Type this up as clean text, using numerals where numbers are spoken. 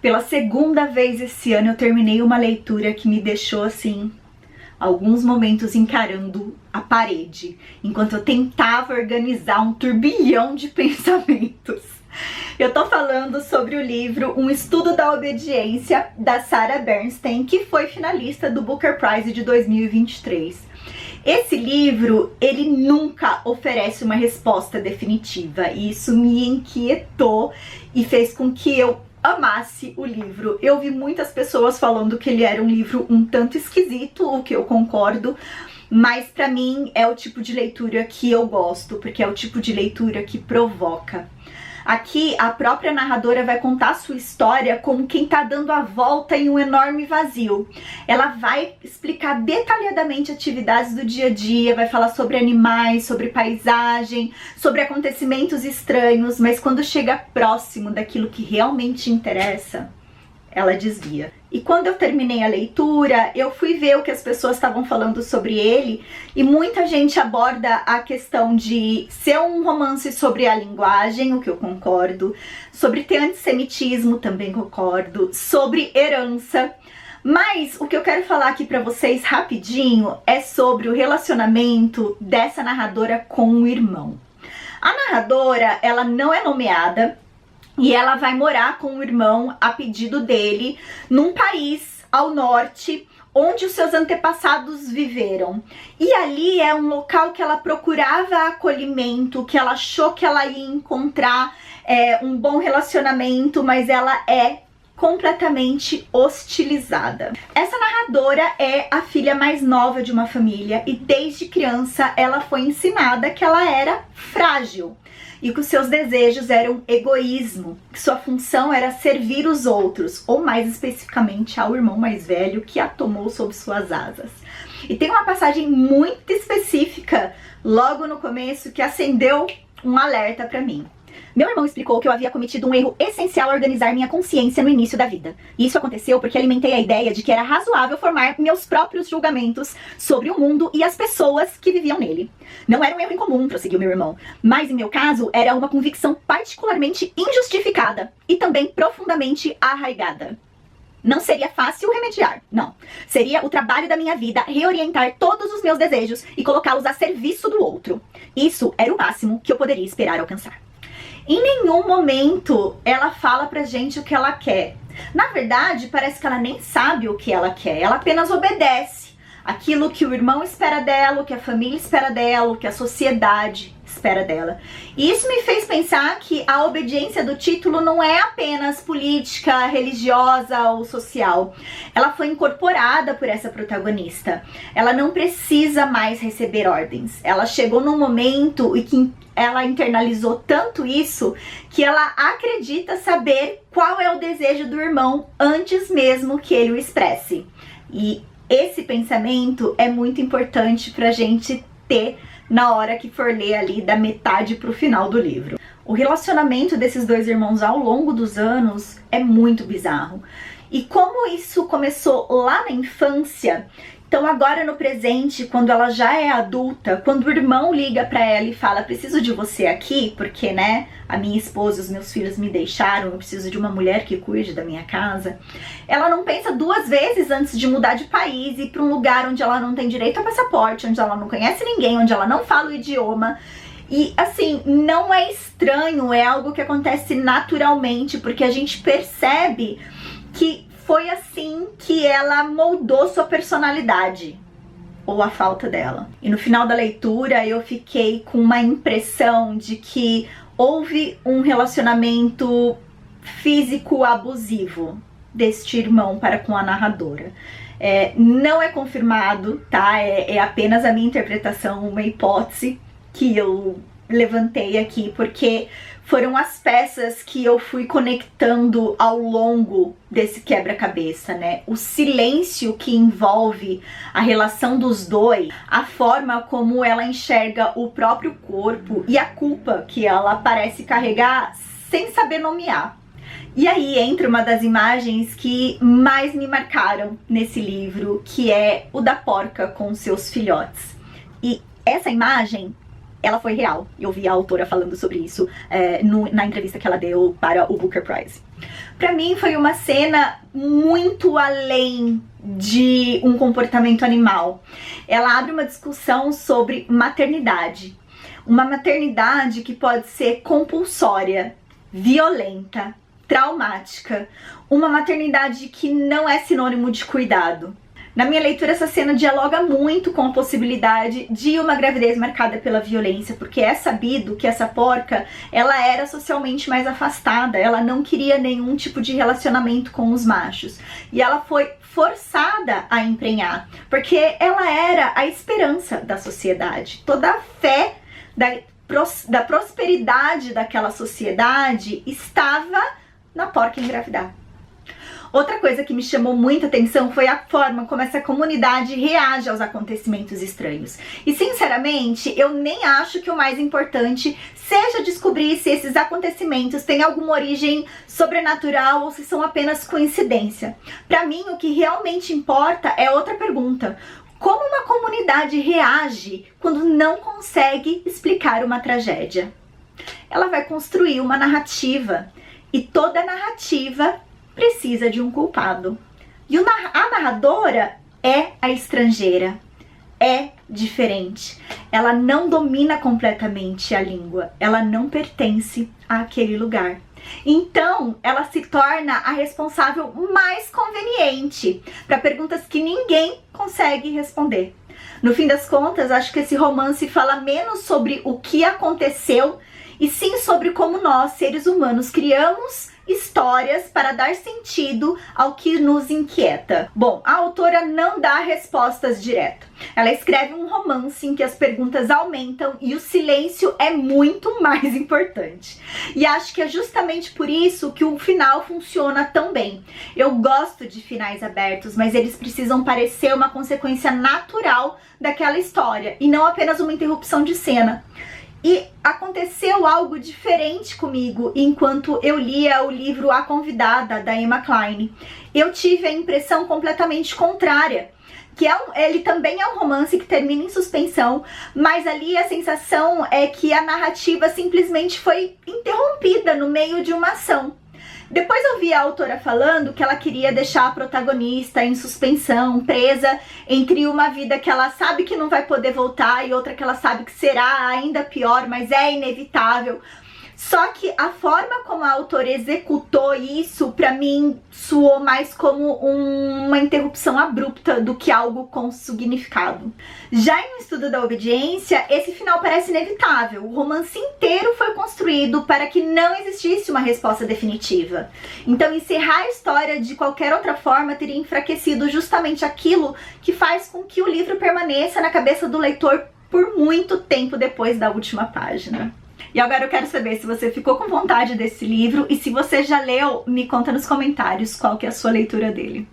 Pela segunda vez esse ano eu terminei uma leitura que me deixou assim, alguns momentos encarando a parede, enquanto eu tentava organizar um turbilhão de pensamentos. Eu tô falando sobre o livro Um Estudo da Obediência, da Sarah Bernstein, que foi finalista do Booker Prize de 2023. Esse livro, ele nunca oferece uma resposta definitiva, e isso me inquietou e fez com que eu amasse o livro. Eu vi muitas pessoas falando que ele era um livro um tanto esquisito, o que eu concordo, mas pra mim é o tipo de leitura que eu gosto, porque é o tipo de leitura que provoca. Aqui, a própria narradora vai contar sua história como quem tá dando a volta em um enorme vazio. Ela vai explicar detalhadamente atividades do dia a dia, vai falar sobre animais, sobre paisagem, sobre acontecimentos estranhos, mas quando chega próximo daquilo que realmente interessa, ela desvia. E quando eu terminei a leitura, eu fui ver o que as pessoas estavam falando sobre ele, e muita gente aborda a questão de ser um romance sobre a linguagem, o que eu concordo, sobre ter antissemitismo, também concordo, sobre herança. Mas o que eu quero falar aqui pra vocês rapidinho é sobre o relacionamento dessa narradora com o irmão. A narradora, ela não é nomeada, e ela vai morar com o irmão a pedido dele num país ao norte onde os seus antepassados viveram. E ali é um local que ela procurava acolhimento, que ela achou que ela ia encontrar um bom relacionamento, mas ela é completamente hostilizada. Essa narradora é a filha mais nova de uma família e desde criança ela foi ensinada que ela era frágil e que os seus desejos eram egoísmo, que sua função era servir os outros, ou mais especificamente ao irmão mais velho que a tomou sob suas asas. E tem uma passagem muito específica logo no começo que acendeu um alerta para mim. Meu irmão explicou que eu havia cometido um erro essencial ao organizar minha consciência no início da vida. E isso aconteceu porque alimentei a ideia de que era razoável formar meus próprios julgamentos sobre o mundo e as pessoas que viviam nele. Não era um erro incomum, prosseguiu meu irmão, mas em meu caso era uma convicção particularmente injustificada e também profundamente arraigada. Não seria fácil remediar, não. Seria o trabalho da minha vida reorientar todos os meus desejos e colocá-los a serviço do outro. Isso era o máximo que eu poderia esperar alcançar. Em nenhum momento ela fala pra gente o que ela quer. Na verdade, parece que ela nem sabe o que ela quer. Ela apenas obedece aquilo que o irmão espera dela, o que a família espera dela, o que a sociedade espera dela. E isso me fez pensar que a obediência do título não é apenas política, religiosa ou social. Ela foi incorporada por essa protagonista. Ela não precisa mais receber ordens. Ela chegou num momento em que ela internalizou tanto isso que ela acredita saber qual é o desejo do irmão antes mesmo que ele o expresse. E esse pensamento é muito importante pra gente ter na hora que for ler ali da metade pro final do livro. O relacionamento desses dois irmãos ao longo dos anos é muito bizarro. E como isso começou lá na infância, então agora no presente, quando ela já é adulta, quando o irmão liga pra ela e fala: preciso de você aqui, porque, né, a minha esposa e os meus filhos me deixaram, eu preciso de uma mulher que cuide da minha casa, ela não pensa duas vezes antes de mudar de país e ir pra um lugar onde ela não tem direito a passaporte, onde ela não conhece ninguém, onde ela não fala o idioma. E assim, não é estranho, é algo que acontece naturalmente, porque a gente percebe que foi assim que ela moldou sua personalidade, ou a falta dela. E no final da leitura eu fiquei com uma impressão de que houve um relacionamento físico abusivo deste irmão para com a narradora. Não é confirmado, tá? É apenas a minha interpretação, uma hipótese que eu levantei aqui, porque foram as peças que eu fui conectando ao longo desse quebra-cabeça, né? O silêncio que envolve a relação dos dois, a forma como ela enxerga o próprio corpo e a culpa que ela parece carregar sem saber nomear. E aí entra uma das imagens que mais me marcaram nesse livro, que é o da porca com seus filhotes. E essa imagem ela foi real. Eu vi a autora falando sobre isso na entrevista que ela deu para o Booker Prize. Pra mim foi uma cena muito além de um comportamento animal. Ela abre uma discussão sobre maternidade. Uma maternidade que pode ser compulsória, violenta, traumática. Uma maternidade que não é sinônimo de cuidado. Na minha leitura, essa cena dialoga muito com a possibilidade de uma gravidez marcada pela violência, porque é sabido que essa porca, ela era socialmente mais afastada, ela não queria nenhum tipo de relacionamento com os machos. E ela foi forçada a emprenhar, porque ela era a esperança da sociedade. Toda a fé da prosperidade daquela sociedade estava na porca engravidar. Outra coisa que me chamou muita atenção foi a forma como essa comunidade reage aos acontecimentos estranhos. E sinceramente, eu nem acho que o mais importante seja descobrir se esses acontecimentos têm alguma origem sobrenatural ou se são apenas coincidência. Para mim, o que realmente importa é outra pergunta. Como uma comunidade reage quando não consegue explicar uma tragédia? Ela vai construir uma narrativa, e toda narrativa precisa de um culpado. E a narradora é a estrangeira, é diferente. Ela não domina completamente a língua, ela não pertence àquele lugar. Então, ela se torna a responsável mais conveniente para perguntas que ninguém consegue responder. No fim das contas, acho que esse romance fala menos sobre o que aconteceu e sim sobre como nós, seres humanos, criamos histórias para dar sentido ao que nos inquieta. Bom, a autora não dá respostas diretas. Ela escreve um romance em que as perguntas aumentam e o silêncio é muito mais importante. E acho que é justamente por isso que o final funciona tão bem. Eu gosto de finais abertos, mas eles precisam parecer uma consequência natural daquela história e não apenas uma interrupção de cena. E aconteceu algo diferente comigo enquanto eu lia o livro A Convidada, da Emma Cline. Eu tive a impressão completamente contrária, que ele também é um romance que termina em suspensão, mas ali a sensação é que a narrativa simplesmente foi interrompida no meio de uma ação. Depois eu vi a autora falando que ela queria deixar a protagonista em suspensão, presa entre uma vida que ela sabe que não vai poder voltar e outra que ela sabe que será ainda pior, mas é inevitável. Só que a forma como a autora executou isso, pra mim, soou mais como uma interrupção abrupta do que algo com significado. Já em Um Estudo da Obediência, esse final parece inevitável. O romance inteiro foi construído para que não existisse uma resposta definitiva. Então, encerrar a história de qualquer outra forma teria enfraquecido justamente aquilo que faz com que o livro permaneça na cabeça do leitor por muito tempo depois da última página. E agora eu quero saber se você ficou com vontade desse livro e se você já leu, me conta nos comentários qual que é a sua leitura dele.